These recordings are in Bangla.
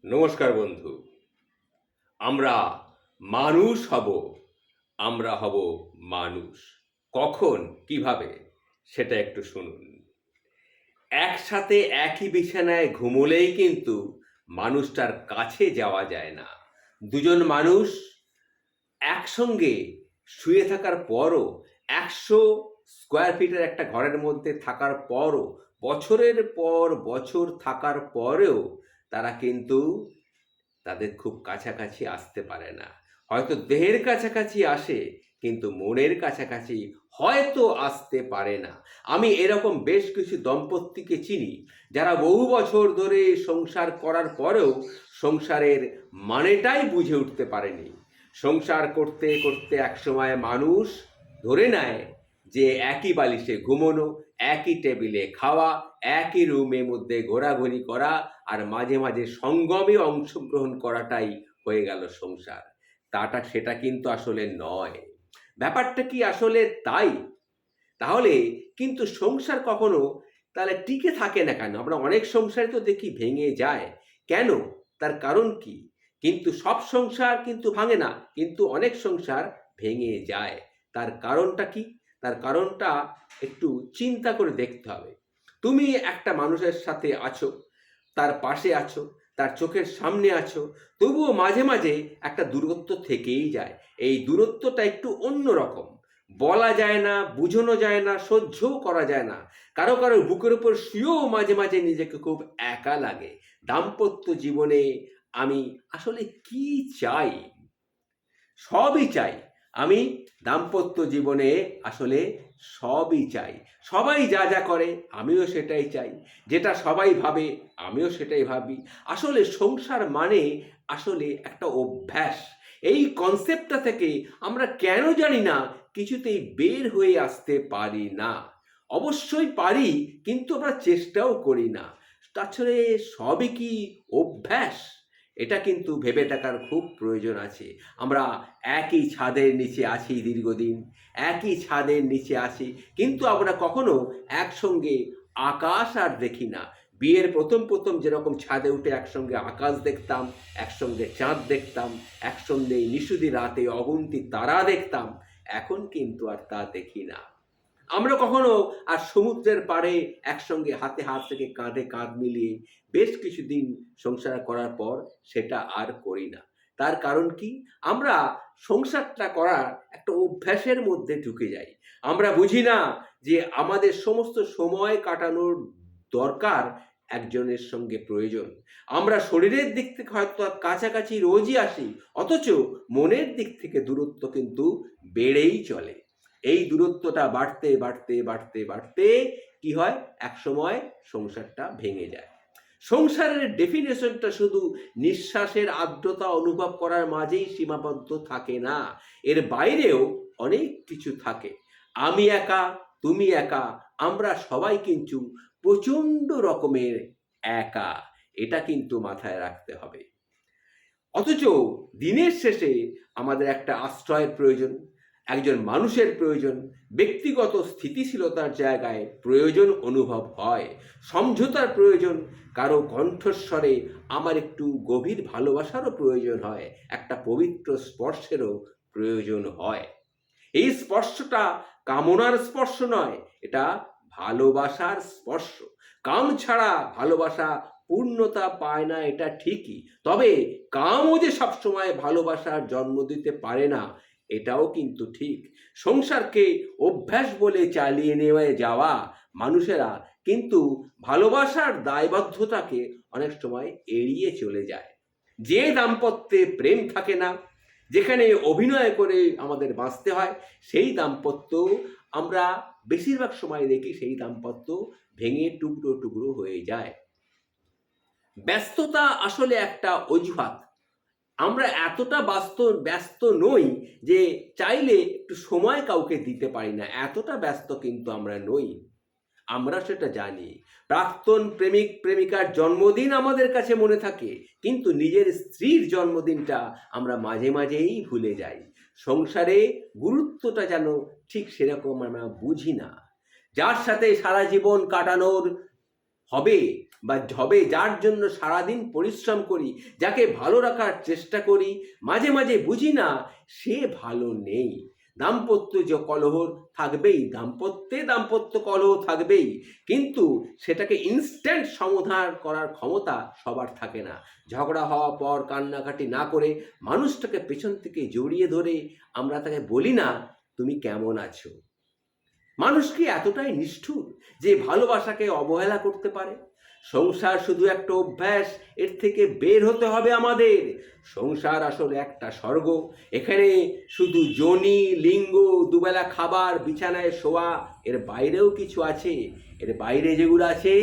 নমস্কার বন্ধু। আমরা মানুষ হব, আমরা হব মানুষ। কখন, কিভাবে সেটা একটু শুনুন। একসাথে একই বিছানায় ঘুমোলেই কিন্তু মানুষটার কাছে যাওয়া যায় না। দুজন মানুষ একসঙ্গে শুয়ে থাকার পরও ১০০ স্কোয়ার ফিটের একটা ঘরের মধ্যে থাকার পরও বছরের পর বছর থাকার পরেও তারা কিন্তু তাদের খুব কাছাকাছি আসতে পারে না। হয়তো দেহের কাছাকাছি আসে, কিন্তু মনের কাছাকাছি হয়তো আসতে পারে না। আমি এরকম বেশ কিছু দম্পতিকে চিনি, যারা বহু বছর ধরে সংসার করার পরেও সংসারের মানেটাই বুঝে উঠতে পারেনি। সংসার করতে করতে একসময় মানুষ ধরে নেয় যে একই বালিশে ঘুমোনো, একই টেবিলে খাওয়া, একই রুমের মধ্যে ঘোরাঘুরি করা আর মাঝে মাঝে সঙ্গমে অংশগ্রহণ করাটাই হয়ে গেল সংসার। সেটা কিন্তু আসলে নয়। ব্যাপারটা কি আসলে তাই? তাহলে কিন্তু সংসার কখনো তাহলে টিকে থাকে না কেন? আমরা অনেক সংসারে তো দেখি ভেঙে যায়। কেন? তার কারণ কি? কিন্তু সব সংসার কিন্তু ভাঙে না, কিন্তু অনেক সংসার ভেঙে যায়। তার কারণটা কি? তার কারণটা একটু চিন্তা করে দেখতে হবে। তুমি একটা মানুষের সাথে আছো, তার পাশে আছো, তার চোখের সামনে আছো, তবুও মাঝে মাঝে একটা দূরত্ব থেকেই যায়। এই দূরত্বটা একটু অন্যরকম। বলা যায় না, বুঝানো যায় না, সহ্যও করা যায় না। কারো কারো বুকের উপর শুয়েও মাঝে মাঝে নিজেকে খুব একা লাগে। দাম্পত্য জীবনে আমি আসলে কি চাই? সবই চাই। আমি দাম্পত্য জীবনে আসলে সবই চাই। সবাই যা যা করে আমিও সেটাই চাই। যেটা সবাই ভাবে আমিও সেটাই ভাবি। আসলে সংসার মানে আসলে একটা অভ্যাস। এই কনসেপ্টটা থেকে আমরা কেন জানি না কিছুতেই বের হয়ে আসতে পারি না। অবশ্যই পারি, কিন্তু আমরা চেষ্টাও করি না। তাছাড়া সবই কি অভ্যাস? এটা কিন্তু ভেবে দেখার খুব প্রয়োজন আছে। আমরা একই ছাদের নিচে আছি দীর্ঘদিন, একই ছাদের নিচে আছি, কিন্তু আমরা কখনো একসঙ্গে আকাশ আর দেখি না। বিয়ের প্রথম যেরকম ছাদে উঠে একসঙ্গে আকাশ দেখতাম, একসঙ্গে চাঁদ দেখতাম, একসঙ্গে নিশিদি রাতে অগুন্তি তারা দেখতাম, এখন কিন্তু আর তা দেখি না। আমরা কখনো আর সমুদ্রের পাড়ে একসঙ্গে হাতে হাত রেখে কাঁধে কাঁধ মিলিয়ে বেশ কিছুদিন সংসার করার পর সেটা আর করি না। তার কারণ কি? আমরা সংসারটা করার একটা অভ্যাসের মধ্যে ঢুকে যাই। আমরা বুঝি না যে আমাদের সমস্ত সময় কাটানোর দরকার একজনের সঙ্গে প্রয়োজন। আমরা শরীরের দিক থেকে হয়তো কাছাকাছি রোজই আসি, অথচ মনের দিক থেকে দূরত্ব কিন্তু বেড়েই চলে। এই দূরত্বটা বাড়তে বাড়তে বাড়তে বাড়তে কি হয়? একসময় সংসারটা ভেঙে যায়। সংসারের ডেফিনেশনটা শুধু নিঃশ্বাসের আর্দ্রতা অনুভব করার মাঝেই সীমাবদ্ধ থাকে না, এর বাইরেও অনেক কিছু থাকে। আমি একা, তুমি একা, আমরা সবাই কিন্তু প্রচণ্ড রকমের একা। এটা কিন্তু মাথায় রাখতে হবে। অথচ দিনের শেষে আমাদের একটা আশ্রয়ের প্রয়োজন, একজন মানুষের প্রয়োজন, ব্যক্তিগত স্থিতিশীলতার জায়গায় প্রয়োজন অনুভব হয়, সমঝোতার প্রয়োজন, কারো কণ্ঠস্বরে আমার একটু গভীর ভালোবাসারও প্রয়োজন হয়, একটা পবিত্র স্পর্শেরও প্রয়োজন হয়। এই স্পর্শটা কামনার স্পর্শ নয়, এটা ভালোবাসার স্পর্শ। কাম ছাড়া ভালোবাসা পূর্ণতা পায় না, এটা ঠিকই। তবে কামও যে সবসময় ভালোবাসার জন্ম দিতে পারে না, এটাও কিন্তু ঠিক। সংসারকে অভ্যাস বলে চালিয়ে নিয়ে যাওয়া মানুষেরা কিন্তু ভালোবাসার দায়বদ্ধতাকে অনেক সময় এড়িয়ে চলে যায়। যে দাম্পত্যে প্রেম থাকে না, যেখানে অভিনয় করে আমাদের বাঁচতে হয়, সেই দাম্পত্য আমরা বেশিরভাগ সময় দেখি সেই দাম্পত্য ভেঙে টুকরো টুকরো হয়ে যায়। ব্যস্ততা আসলে একটা অজুহাত। আমরা এতটা ব্যস্ত নই যে চাইলে একটু সময় কাউকে দিতে পারি না, এতটা ব্যস্ত কিন্তু আমরা নই। আমরা সেটা জানি। প্রাক্তন প্রেমিক প্রেমিকার জন্মদিন আমাদের কাছে মনে থাকে, কিন্তু নিজের স্ত্রীর জন্মদিনটা আমরা মাঝে মাঝেই ভুলে যাই। সংসারে গুরুত্বটা যেন ঠিক সেরকম আমরা বুঝি না। যার সাথে সারা জীবন কাটানোর হবে, বা হবে যার জন্য সারাদিন পরিশ্রম করি, যাকে ভালো রাখার চেষ্টা করি, মাঝে মাঝে বুঝি না সে ভালো নেই। দাম্পত্য যে কলহ থাকবেই, দাম্পত্য কলহ থাকবেই, কিন্তু সেটাকে ইনস্ট্যান্ট সমাধান করার ক্ষমতা সবার থাকে না। ঝগড়া হওয়ার পর কান্নাকাটি না করে মানুষটাকে পেছন থেকে জড়িয়ে ধরে আমরা তাকে বলি না, তুমি কেমন আছো? মানুষ কি এতটাই নিষ্ঠুর যে ভালোবাসাকে অবহেলা করতে পারে? সংসার শুধু একটা অভ্যাস, এর থেকে বের হতে হবে আমাদের। সংসার আসলে একটা স্বর্গ। এখানে শুধু যোনি, লিঙ্গ, দুবেলা খাবার, বিছানায় শোয়া, এর বাইরেও কিছু আছে। এর বাইরে যেগুলো আছে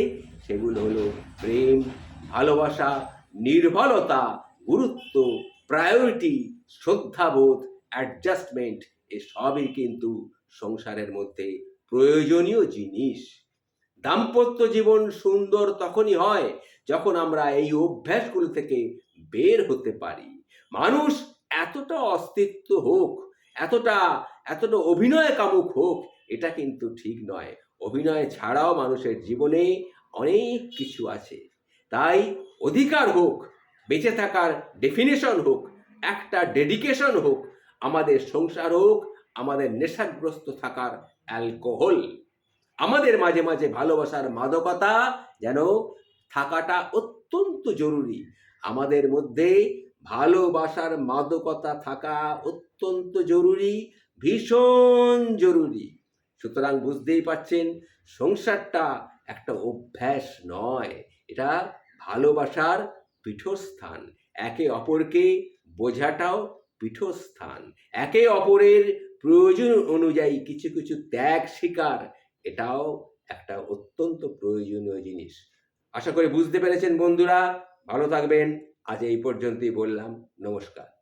সেগুলো হলো প্রেম, ভালোবাসা, নির্ভরতা, গুরুত্ব, প্রায়োরিটি, শ্রদ্ধাবোধ, অ্যাডজাস্টমেন্ট, এসবই কিন্তু সংসারের মধ্যে প্রয়োজনীয় জিনিস। দাম্পত্য জীবন সুন্দর তখনই হয় যখন আমরা এই অভ্যাসগুলো থেকে বের হতে পারি। মানুষ এতটা অস্তিত্ব হোক, এতটা এতটা অভিনয় কামুক হোক, এটা কিন্তু ঠিক নয়। অভিনয় ছাড়াও মানুষের জীবনে অনেক কিছু আছে। তাই অধিকার হোক, বেঁচে থাকার ডেফিনেশন হোক, একটা ডেডিকেশন হোক, আমাদের সংসার হোক, আমাদের নেশাগ্রস্ত থাকার অ্যালকোহল, আমাদের মাঝে মাঝে ভালোবাসার মাদকতা যেন থাকাটা অত্যন্ত জরুরি। আমাদের মধ্যে ভালোবাসার মাদকতা থাকা অত্যন্ত জরুরি, ভীষণ জরুরি। সুতরাং বুঝতেই পারছেন, সংসারটা একটা অভ্যাস নয়, এটা ভালোবাসার পীঠস্থান। একে অপরকে বোঝাটাও পীঠস্থান। একে অপরের প্রয়োজন অনুযায়ী কিছু কিছু ত্যাগ স্বীকার, এটাও একটা অত্যন্ত প্রয়োজনীয় জিনিস। আশা করি বুঝতে পেরেছেন বন্ধুরা। ভালো থাকবেন। আজ এই পর্যন্তই বললাম। নমস্কার।